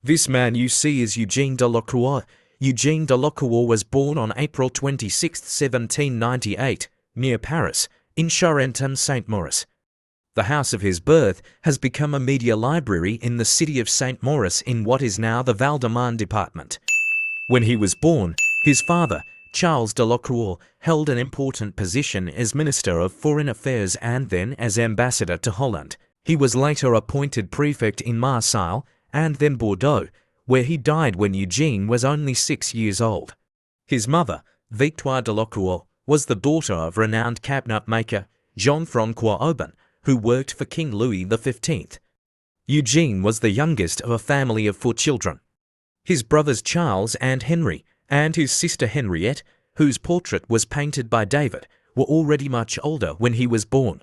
This man you see is Eugène Delacroix. Eugène Delacroix was born on April 26, 1798, near Paris, in Charenton-Saint-Maurice. The house of his birth has become a media library in the city of Saint-Maurice in what is now the Val-de-Marne department. When he was born, his father, Charles Delacroix, held an important position as Minister of Foreign Affairs and then as Ambassador to Holland. He was later appointed prefect in Marseille and then Bordeaux, where he died when Eugene was only 6 years old. His mother, Victoire Delacroix, was the daughter of renowned cabinet maker Jean-François Aubin, who worked for King Louis XV. Eugene was the youngest of a family of 4 children. His brothers Charles and Henry, and his sister Henriette, whose portrait was painted by David, were already much older when he was born.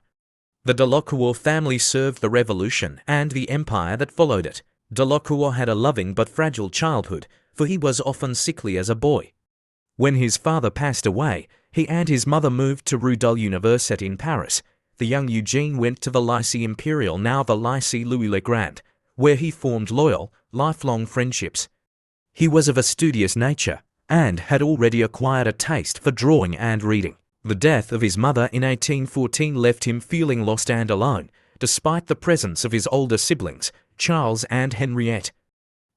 The Delacroix family served the Revolution and the empire that followed it. Delacroix had a loving but fragile childhood, for he was often sickly as a boy. When his father passed away, he and his mother moved to Rue de l'Université in Paris. The young Eugene went to the Lycée Impérial, now the Lycée Louis le Grand, where he formed loyal, lifelong friendships. He was of a studious nature, and had already acquired a taste for drawing and reading. The death of his mother in 1814 left him feeling lost and alone, despite the presence of his older siblings, Charles and Henriette.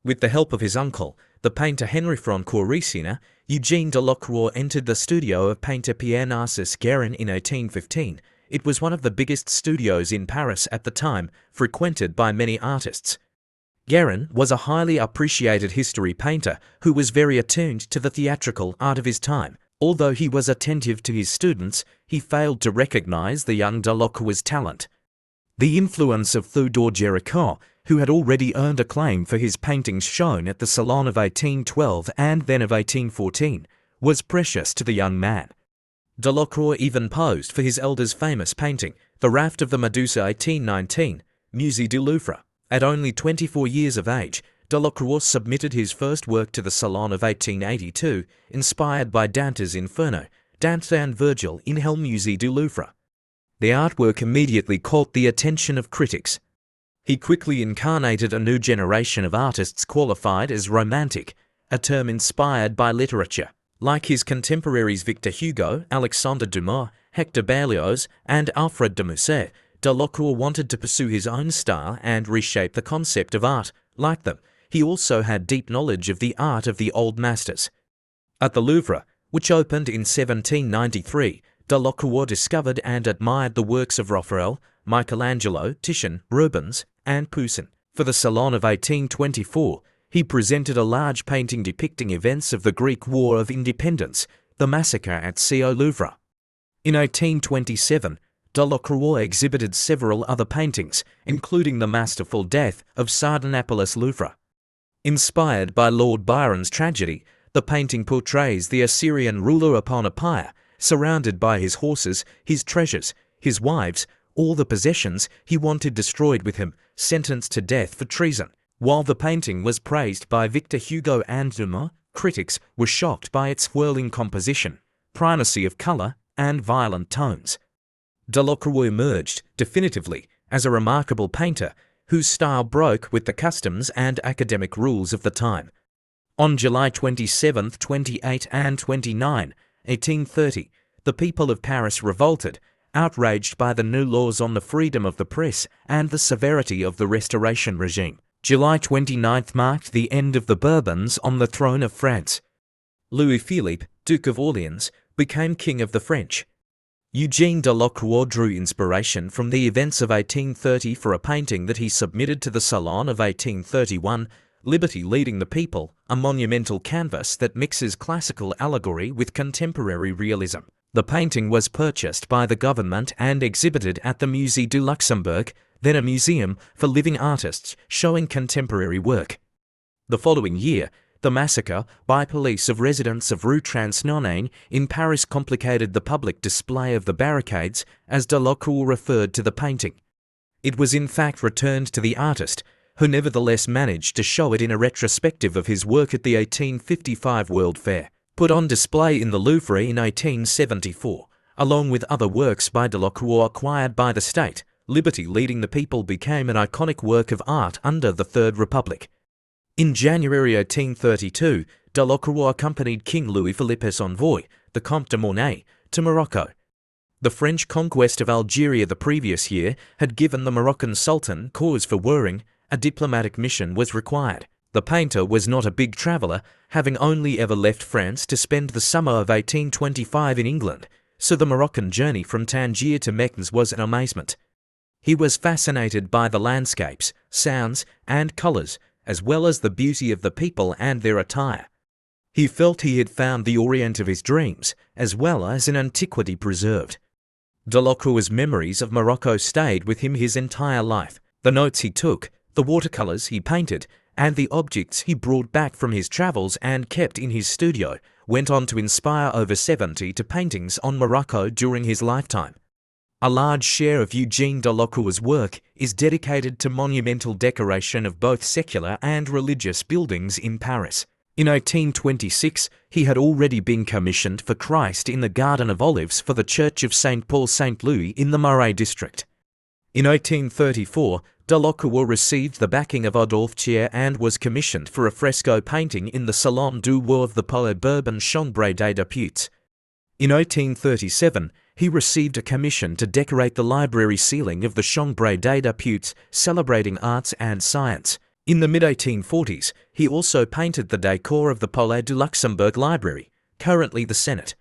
With the help of his uncle, the painter Henri Francois Ricina, Eugène Delacroix entered the studio of painter Pierre-Narcisse Guérin in 1815. It was one of the biggest studios in Paris at the time, frequented by many artists. Guérin was a highly appreciated history painter who was very attuned to the theatrical art of his time. Although he was attentive to his students, he failed to recognize the young Delacroix's talent. The influence of Théodore Géricault, who had already earned acclaim for his paintings shown at the Salon of 1812 and then of 1814, was precious to the young man. Delacroix even posed for his elder's famous painting, The Raft of the Medusa 1819, Musée du Louvre. At only 24 years of age, Delacroix submitted his first work to the Salon of 1882, inspired by Dante's Inferno, Dante and Virgil in Hell Musée du Louvre. The artwork immediately caught the attention of critics. He quickly incarnated a new generation of artists qualified as romantic, a term inspired by literature. Like his contemporaries Victor Hugo, Alexandre Dumas, Hector Berlioz, and Alfred de Musset, Delacroix wanted to pursue his own style and reshape the concept of art. Like them, he also had deep knowledge of the art of the old masters. At the Louvre, which opened in 1793, Delacroix discovered and admired the works of Raphael, Michelangelo, Titian, Rubens, and Poussin. For the Salon of 1824, he presented a large painting depicting events of the Greek War of Independence, the Massacre at Scio, Louvre. In 1827, Delacroix exhibited several other paintings, including the masterful Death of Sardanapalus, Louvre. Inspired by Lord Byron's tragedy, the painting portrays the Assyrian ruler upon a pyre, surrounded by his horses, his treasures, his wives, all the possessions he wanted destroyed with him, sentenced to death for treason. While the painting was praised by Victor Hugo and Dumas, critics were shocked by its whirling composition, primacy of colour, and violent tones. Delacroix emerged, definitively, as a remarkable painter whose style broke with the customs and academic rules of the time. On July 27, 28 and 29, 1830, the people of Paris revolted, outraged by the new laws on the freedom of the press and the severity of the Restoration regime. July 29 marked the end of the Bourbons on the throne of France. Louis-Philippe, Duke of Orleans, became King of the French. Eugène Delacroix drew inspiration from the events of 1830 for a painting that he submitted to the Salon of 1831, Liberty Leading the People, a monumental canvas that mixes classical allegory with contemporary realism. The painting was purchased by the government and exhibited at the Musée du Luxembourg, then a museum for living artists showing contemporary work. The following year, the massacre by police of residents of Rue Transnonain in Paris complicated the public display of the barricades, as Delacroix referred to the painting. It was in fact returned to the artist, who nevertheless managed to show it in a retrospective of his work at the 1855 World Fair, put on display in the Louvre in 1874, along with other works by Delacroix acquired by the state. Liberty Leading the People became an iconic work of art under the Third Republic. In January 1832, Delacroix accompanied King Louis-Philippe's envoy, the Comte de Mornay, to Morocco. The French conquest of Algeria the previous year had given the Moroccan Sultan cause for worrying. A diplomatic mission was required. The painter was not a big traveller, having only ever left France to spend the summer of 1825 in England, so the Moroccan journey from Tangier to Meknes was an amazement. He was fascinated by the landscapes, sounds, and colours, as well as the beauty of the people and their attire. He felt he had found the Orient of his dreams, as well as an antiquity preserved. Delacroix's memories of Morocco stayed with him his entire life. The notes he took, the watercolours he painted, and the objects he brought back from his travels and kept in his studio went on to inspire over 70 paintings on Morocco during his lifetime. A large share of Eugène Delacroix's work is dedicated to monumental decoration of both secular and religious buildings in Paris. In 1826, he had already been commissioned for Christ in the Garden of Olives for the Church of St. Paul St. Louis in the Marais district. In 1834, Delacroix received the backing of Adolphe Thiers and was commissioned for a fresco painting in the Salon du Roi of the poet Bourbon Chambre des Députés. In 1837, he received a commission to decorate the library ceiling of the Chambre des Députés, celebrating arts and science. In the mid-1840s, he also painted the decor of the Palais du Luxembourg Library, currently the Senate.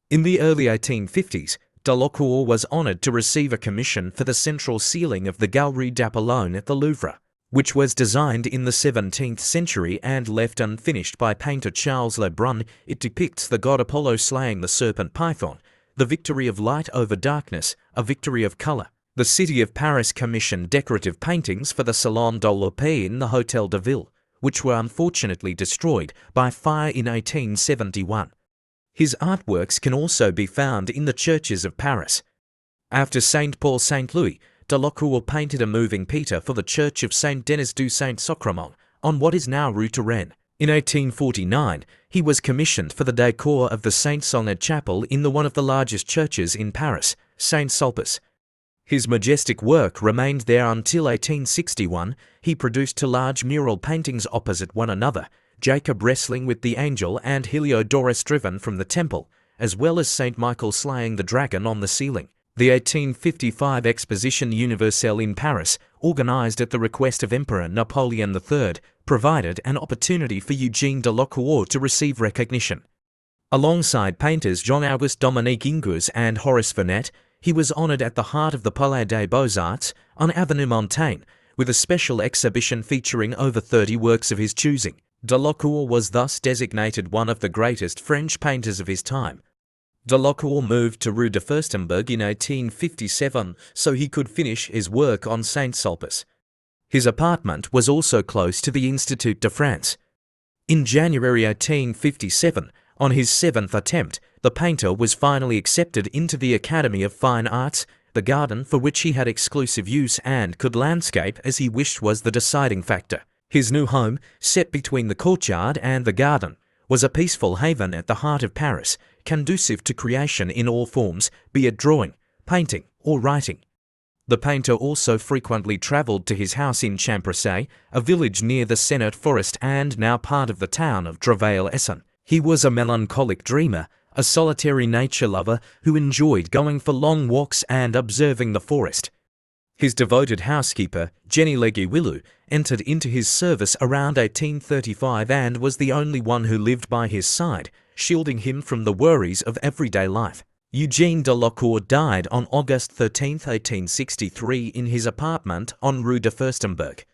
In the early 1850s, Delacroix was honoured to receive a commission for the central ceiling of the Galerie d'Apollon at the Louvre, which was designed in the 17th century and left unfinished by painter Charles Le Brun. It depicts the god Apollo slaying the serpent Python, the victory of light over darkness, a victory of colour. The city of Paris commissioned decorative paintings for the Salon de la Paix in the Hôtel de Ville, which were unfortunately destroyed by fire in 1871. His artworks can also be found in the churches of Paris. After St. Paul St. Louis, Delacroix painted a moving Peter for the church of Saint Denis du Saint-Sacrement on what is now Rue Turenne. In 1849, he was commissioned for the decor of the Saint-Sonnet chapel in one of the largest churches in Paris, Saint Sulpice. His majestic work remained there until 1861. He produced two large mural paintings opposite one another, Jacob wrestling with the angel and Heliodorus driven from the temple, as well as St. Michael slaying the dragon on the ceiling. The 1855 Exposition Universelle in Paris, organized at the request of Emperor Napoleon III, provided an opportunity for Eugène Delacroix to receive recognition. Alongside painters Jean-Auguste Dominique Ingres and Horace Vernet, he was honored at the heart of the Palais des Beaux-Arts on Avenue Montaigne, with a special exhibition featuring over 30 works of his choosing. Delacroix was thus designated one of the greatest French painters of his time. Delacroix moved to Rue de Furstenberg in 1857 so he could finish his work on Saint Sulpice. His apartment was also close to the Institut de France. In January 1857, on his 7th attempt, the painter was finally accepted into the Academy of Fine Arts. The garden for which he had exclusive use and could landscape as he wished was the deciding factor. His new home, set between the courtyard and the garden, was a peaceful haven at the heart of Paris, conducive to creation in all forms, be it drawing, painting, or writing. The painter also frequently travelled to his house in Champressay, a village near the Senart Forest and now part of the town of Travail-Essen. He was a melancholic dreamer, a solitary nature lover who enjoyed going for long walks and observing the forest. His devoted housekeeper, Jenny Leguilou, entered into his service around 1835 and was the only one who lived by his side, shielding him from the worries of everyday life. Eugène Delacroix died on August 13, 1863 in his apartment on Rue de Furstenberg.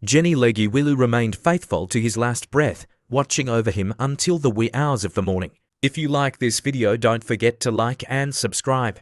Jenny Leguilou remained faithful to his last breath, watching over him until the wee hours of the morning. If you like this video, don't forget to like and subscribe.